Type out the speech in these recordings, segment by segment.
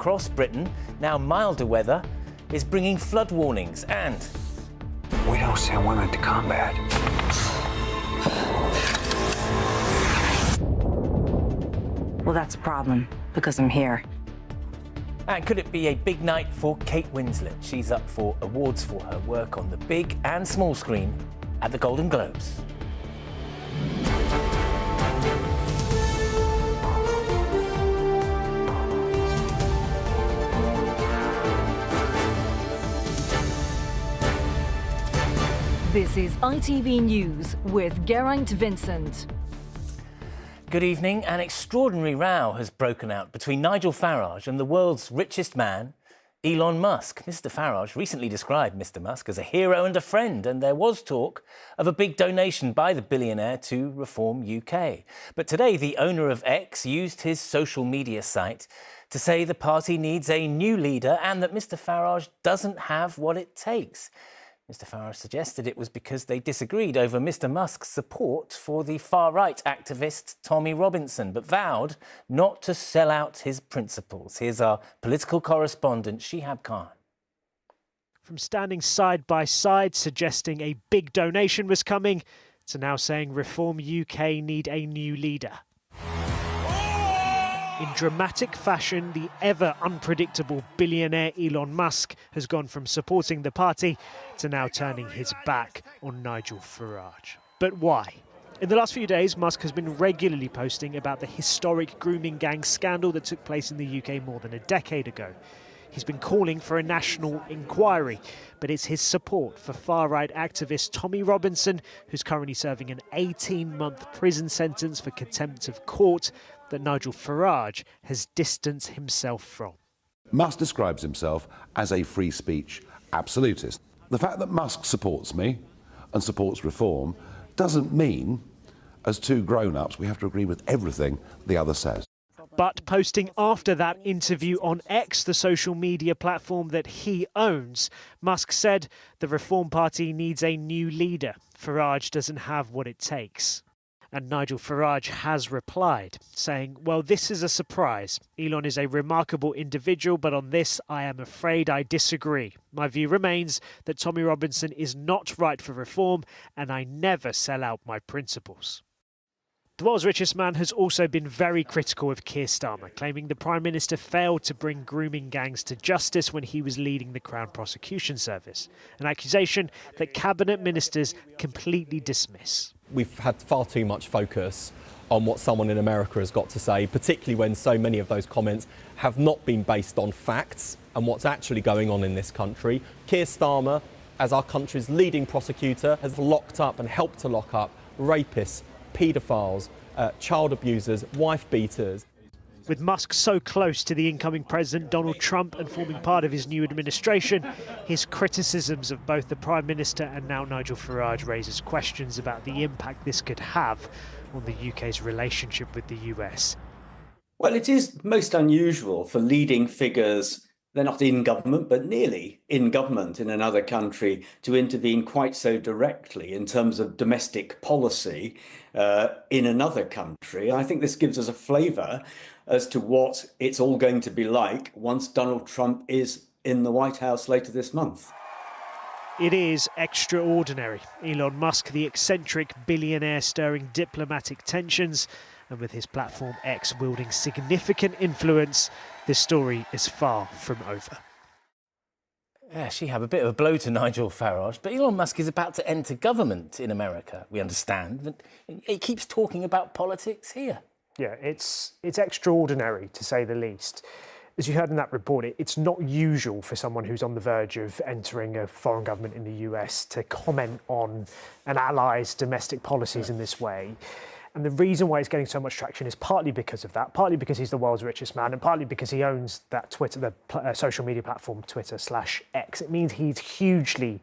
Across Britain, now milder weather is bringing flood warnings and... We don't send women to combat. Well, that's a problem, because I'm here. And could it be a big night for Kate Winslet? She's up for awards for her work on the big and small screen at the Golden Globes. This is ITV News with Geraint Vincent. Good evening. An extraordinary row has broken out between Nigel Farage and the world's richest man, Elon Musk. Mr. Farage recently described Mr. Musk as a hero and a friend, and there was talk of a big donation by the billionaire to Reform UK. But today, the owner of X used his social media site to say the party needs a new leader and that Mr. Farage doesn't have what it takes. Mr. Farage suggested it was because they disagreed over Mr. Musk's support for the far-right activist Tommy Robinson, but vowed not to sell out his principles. Here's our political correspondent, Shihab Khan. From standing side by side, suggesting a big donation was coming, to now saying Reform UK need a new leader. In dramatic fashion, the ever-unpredictable billionaire Elon Musk has gone from supporting the party to now turning his back on Nigel Farage. But why? In the last few days, Musk has been regularly posting about the historic grooming gang scandal that took place in the UK more than a decade ago. He's been calling for a national inquiry, but it's his support for far-right activist Tommy Robinson, who's currently serving an 18-month prison sentence for contempt of court, that Nigel Farage has distanced himself from. Musk describes himself as a free speech absolutist. The fact that Musk supports me and supports reform doesn't mean, as two grown-ups, we have to agree with everything the other says. But posting after that interview on X, the social media platform that he owns, Musk said the Reform Party needs a new leader. Farage doesn't have what it takes. And Nigel Farage has replied, saying, well, this is a surprise. Elon is a remarkable individual, but on this, I am afraid I disagree. My view remains that Tommy Robinson is not right for reform, and I never sell out my principles. The world's richest man has also been very critical of Keir Starmer, claiming the Prime Minister failed to bring grooming gangs to justice when he was leading the Crown Prosecution Service, an accusation that Cabinet Ministers completely dismiss. We've had far too much focus on what someone in America has got to say, particularly when so many of those comments have not been based on facts and what's actually going on in this country. Keir Starmer, as our country's leading prosecutor, has locked up and helped to lock up rapists, paedophiles, child abusers, wife beaters. With Musk so close to the incoming President Donald Trump and forming part of his new administration, his criticisms of both the Prime Minister and now Nigel Farage raises questions about the impact this could have on the UK's relationship with the US. Well, it is most unusual for leading figures, they're not in government, but nearly in government in another country, to intervene quite so directly in terms of domestic policy in another country. I think this gives us a flavour as to what it's all going to be like once Donald Trump is in the White House later this month. It is extraordinary. Elon Musk, the eccentric billionaire stirring diplomatic tensions, and with his platform X wielding significant influence, this story is far from over. Yeah, she had a bit of a blow to Nigel Farage, but Elon Musk is about to enter government in America, we understand. He keeps talking about politics here. Yeah, it's extraordinary, to say the least. As you heard in that report, it's not usual for someone who's on the verge of entering a foreign government in the US to comment on an ally's domestic policies in this way. And the reason why it's getting so much traction is partly because of that, partly because he's the world's richest man, and partly because he owns that Twitter, the social media platform Twitter/X. It means he's hugely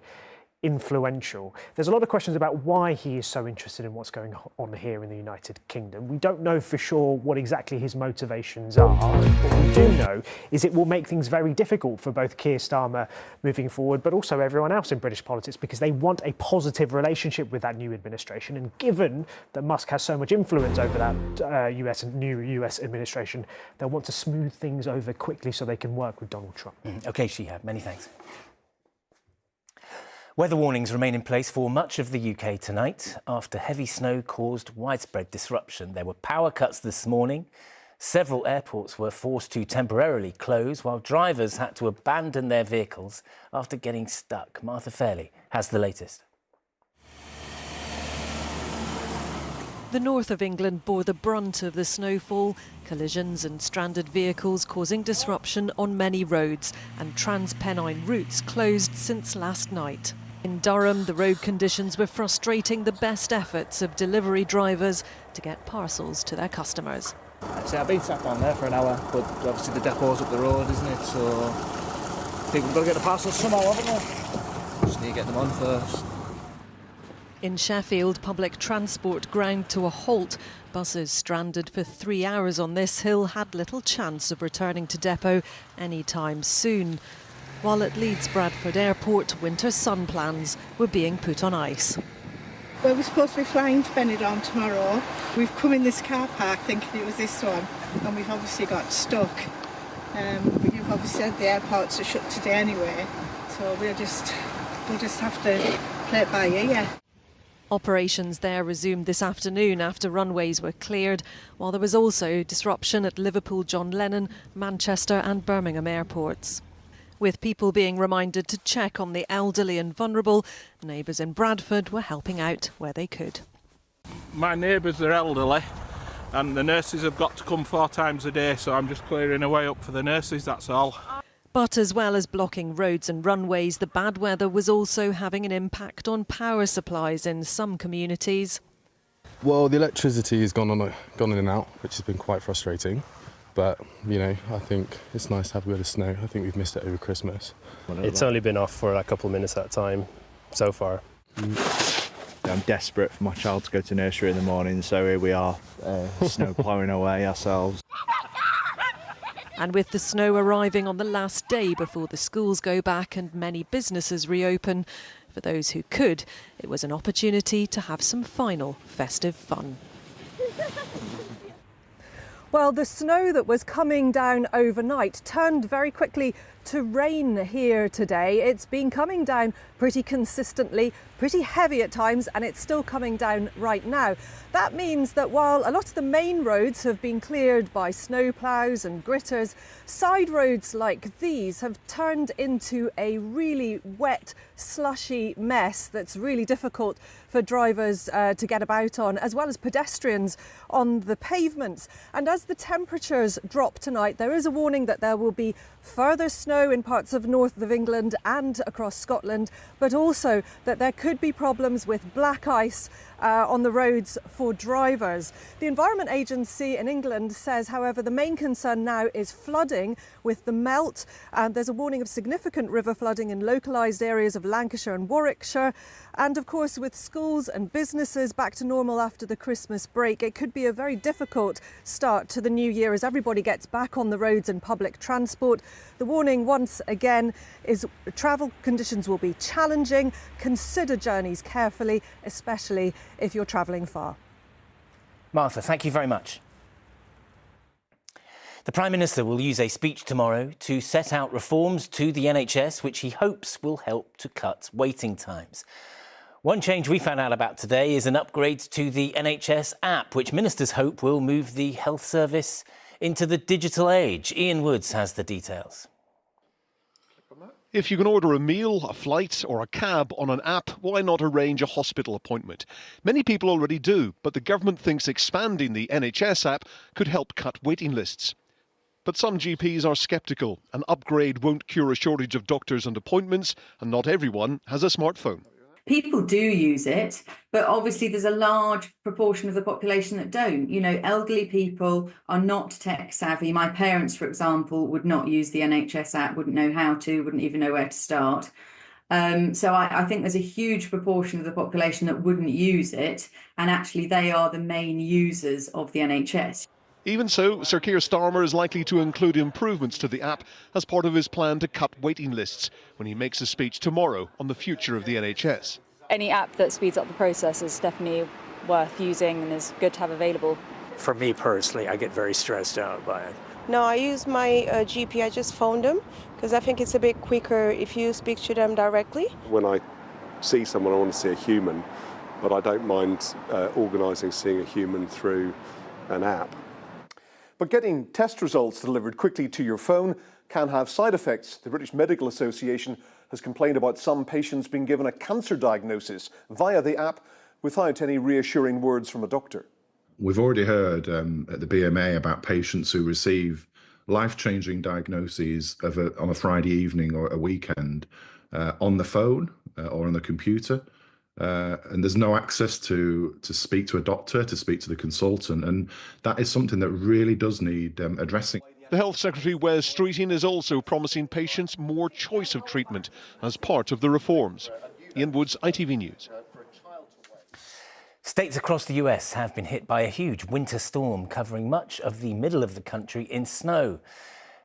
influential. There's a lot of questions about why he is so interested in what's going on here in the United Kingdom. We don't know for sure what exactly his motivations are. What we do know is it will make things very difficult for both Keir Starmer moving forward, but also everyone else in British politics, because they want a positive relationship with that new administration. And given that Musk has so much influence over that new US administration, they'll want to smooth things over quickly so they can work with Donald Trump. OK, Shihab, many thanks. Weather warnings remain in place for much of the UK tonight after heavy snow caused widespread disruption. There were power cuts this morning. Several airports were forced to temporarily close while drivers had to abandon their vehicles after getting stuck. Martha Fairley has the latest. The north of England bore the brunt of the snowfall, collisions and stranded vehicles causing disruption on many roads, and Trans-Pennine routes closed since last night. In Durham, the road conditions were frustrating the best efforts of delivery drivers to get parcels to their customers. So I've been sat down there for an hour, but obviously the depot's up the road, isn't it? So people have got to get the parcels somehow, haven't they? Just need to get them on first. In Sheffield, public transport ground to a halt. Buses stranded for 3 hours on this hill had little chance of returning to depot anytime soon. While at Leeds Bradford Airport, winter sun plans were being put on ice. Well, we're supposed to be flying to Benidorm tomorrow. We've come in this car park thinking it was this one, and we've obviously got stuck. But you've obviously said the airports are shut today anyway, so we'll just have to play it by ear. Operations there resumed this afternoon after runways were cleared, while there was also disruption at Liverpool John Lennon, Manchester and Birmingham airports. With people being reminded to check on the elderly and vulnerable, neighbours in Bradford were helping out where they could. My neighbours are elderly and the nurses have got to come 4 times a day, so I'm just clearing a way up for the nurses, that's all. But as well as blocking roads and runways, the bad weather was also having an impact on power supplies in some communities. Well, the electricity has gone in and out, which has been quite frustrating. But, you know, I think it's nice to have a bit of snow. I think we've missed it over Christmas. It's only been off for a couple of minutes at a time so far. I'm desperate for my child to go to nursery in the morning, so here we are, snow ploughing away ourselves. And with the snow arriving on the last day before the schools go back and many businesses reopen, for those who could, it was an opportunity to have some final festive fun. Well, the snow that was coming down overnight turned very quickly to rain here today. It's been coming down pretty consistently, pretty heavy at times, and it's still coming down right now. That means that while a lot of the main roads have been cleared by snowplows and gritters, side roads like these have turned into a really wet, slushy mess that's really difficult for drivers to get about on, as well as pedestrians on the pavements. And as the temperatures drop tonight, there is a warning that there will be further snow in parts of north of England and across Scotland, but also that there could be problems with black ice on the roads for drivers. The Environment Agency in England says, however, the main concern now is flooding with the melt. There's a warning of significant river flooding in localised areas of Lancashire and Warwickshire. And of course, with schools and businesses back to normal after the Christmas break, it could be a very difficult start to the new year as everybody gets back on the roads and public transport. The warning once again is travel conditions will be challenging. Consider journeys carefully, especially if you're travelling far. Martha, thank you very much. The Prime Minister will use a speech tomorrow to set out reforms to the NHS, which he hopes will help to cut waiting times. One change we found out about today is an upgrade to the NHS app, which ministers hope will move the health service into the digital age. Ian Woods has the details. If you can order a meal, a flight or a cab on an app, why not arrange a hospital appointment? Many people already do, but the government thinks expanding the NHS app could help cut waiting lists. But some GPs are sceptical. An upgrade won't cure a shortage of doctors and appointments, and not everyone has a smartphone. People do use it, but obviously there's a large proportion of the population that don't. You know, elderly people are not tech savvy. My parents, for example, would not use the NHS app, wouldn't know how to, wouldn't even know where to start. So I think there's a huge proportion of the population that wouldn't use it, and actually they are the main users of the NHS. Even so, Sir Keir Starmer is likely to include improvements to the app as part of his plan to cut waiting lists when he makes a speech tomorrow on the future of the NHS. Any app that speeds up the process is definitely worth using and is good to have available. For me personally, I get very stressed out by it. No, I use my GP. I just phone them because I think it's a bit quicker if you speak to them directly. When I see someone, I want to see a human, but I don't mind organising seeing a human through an app. But getting test results delivered quickly to your phone can have side effects. The British Medical Association has complained about some patients being given a cancer diagnosis via the app without any reassuring words from a doctor. We've already heard at the BMA about patients who receive life-changing diagnoses on a Friday evening or a weekend on the phone or on the computer. And there's no access to speak to a doctor, to speak to the consultant, and that is something that really does need addressing. The Health Secretary Wes Streeting is also promising patients more choice of treatment as part of the reforms. Ian Woods, ITV News. States across the US have been hit by a huge winter storm covering much of the middle of the country in snow.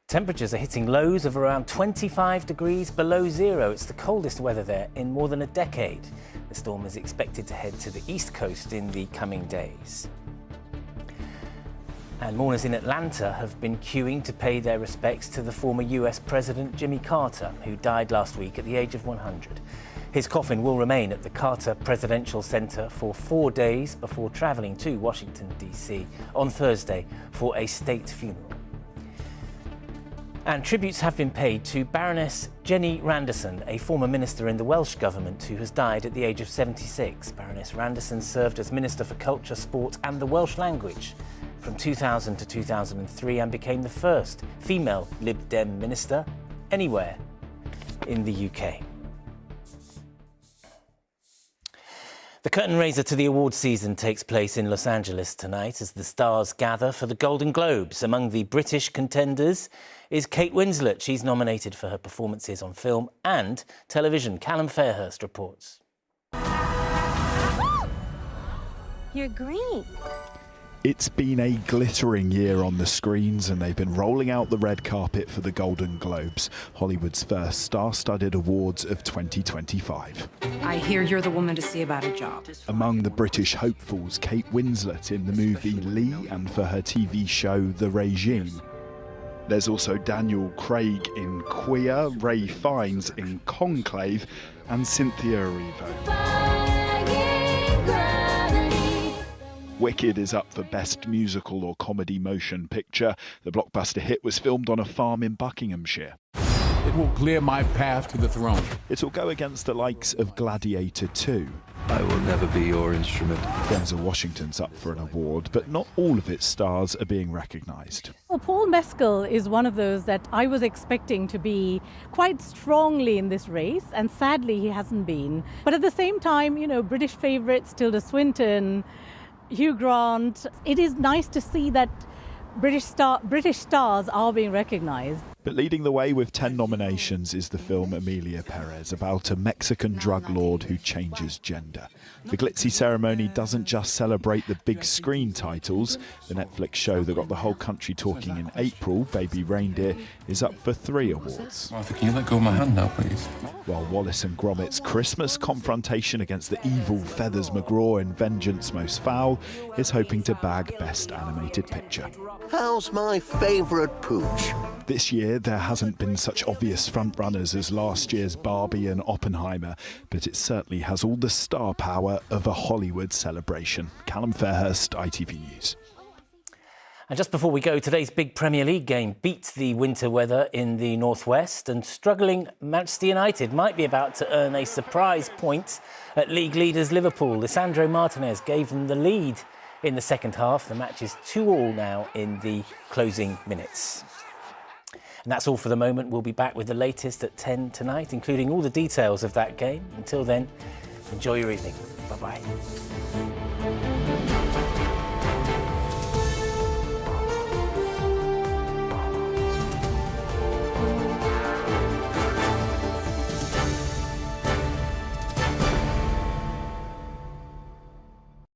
Temperatures are hitting lows of around 25 degrees below zero. It's the coldest weather there in more than a decade. The storm is expected to head to the east coast in the coming days. And mourners in Atlanta have been queuing to pay their respects to the former US President Jimmy Carter, who died last week at the age of 100. His coffin will remain at the Carter Presidential Center for 4 days before traveling to Washington, D.C. on Thursday for a state funeral. And tributes have been paid to Baroness Jenny Randerson, a former minister in the Welsh government who has died at the age of 76. Baroness Randerson served as Minister for Culture, Sport and the Welsh language from 2000 to 2003 and became the first female Lib Dem minister anywhere in the UK. The curtain raiser to the awards season takes place in Los Angeles tonight as the stars gather for the Golden Globes. Among the British contenders is Kate Winslet. She's nominated for her performances on film and television. Callum Fairhurst reports. You're great. It's been a glittering year on the screens and they've been rolling out the red carpet for the Golden Globes, Hollywood's first star-studded awards of 2025. I hear you're the woman to see about a job. Among the British hopefuls, Kate Winslet in the movie Lee and for her TV show The Regime. There's also Daniel Craig in Queer, Ray Fiennes in Conclave and Cynthia Erivo. Wicked is up for Best Musical or Comedy Motion Picture. The blockbuster hit was filmed on a farm in Buckinghamshire. It will clear my path to the throne. It'll go against the likes of Gladiator 2. I will never be your instrument. Denzel Washington's up for an award, but not all of its stars are being recognised. Well, Paul Mescal is one of those that I was expecting to be quite strongly in this race, and sadly he hasn't been. But at the same time, you know, British favourites, Tilda Swinton, Hugh Grant. It is nice to see that British stars are being recognised. But leading the way with 10 nominations is the film Emilia Perez, about a Mexican drug lord who changes gender. The glitzy ceremony doesn't just celebrate the big screen titles. The Netflix show that got the whole country talking in April, Baby Reindeer, is up for 3 awards. Martha, can you let go of my hand now, please? While Wallace and Gromit's Christmas confrontation against the evil Feathers McGraw in Vengeance Most Foul is hoping to bag Best Animated Picture. How's my favourite pooch? This year, there hasn't been such obvious frontrunners as last year's Barbie and Oppenheimer, but it certainly has all the star power of a Hollywood celebration. Callum Fairhurst, ITV News. And just before we go, today's big Premier League game beats the winter weather in the northwest, and struggling Manchester United might be about to earn a surprise point at league leaders Liverpool. Lisandro Martinez gave them the lead in the second half. The match is 2-2 now in the closing minutes. And that's all for the moment. We'll be back with the latest at 10 tonight, including all the details of that game. Until then, enjoy your evening. Bye-bye.